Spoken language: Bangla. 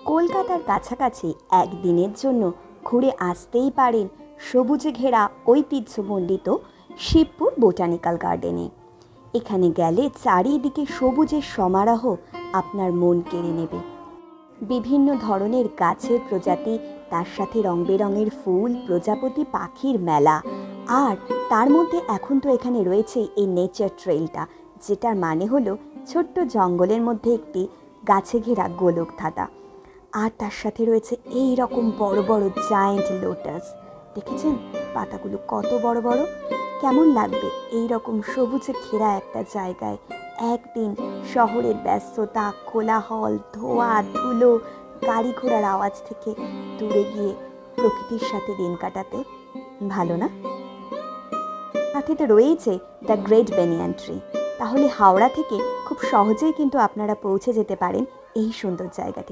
কলকাতার কাছাকাছি একদিনের জন্য ঘুরে আসতেই পারেন সবুজে ঘেরা ঐতিহ্যমণ্ডিত শিবপুর বোটানিক্যাল গার্ডেনে। এখানে গেলে চারিদিকে সবুজের সমারোহ আপনার মন কেড়ে নেবে। বিভিন্ন ধরনের গাছের প্রজাতি, তার সাথে রং বেরঙের ফুল, প্রজাপতি, পাখির মেলা। আর তার মধ্যে এখন তো এখানে রয়েছে এই নেচার ট্রেলটা, যেটার মানে হলো ছোট্ট জঙ্গলের মধ্যে একটি গাছে ঘেরা গোলকধাঁধা। আর তার সাথে রয়েছে এই রকম বড় বড় জায়েন্ট লোটাস। দেখেছেন পাতাগুলো কত বড় বড়? কেমন লাগবে এই রকম সবুজে ঘেরা একটা জায়গায় একদিন শহরের ব্যস্ততা, কোলাহল, ধোঁয়া ধুলো, গাড়ি ঘোড়ার আওয়াজ থেকে দূরে গিয়ে প্রকৃতির সাথে দিন কাটাতে? ভালো না? সাথে তো রয়েছে দ্য গ্রেট বেনিয়ান ট্রি। তাহলে হাওড়া থেকে খুব সহজেই কিন্তু আপনারা পৌঁছে যেতে পারেন এই সুন্দর জায়গাটি।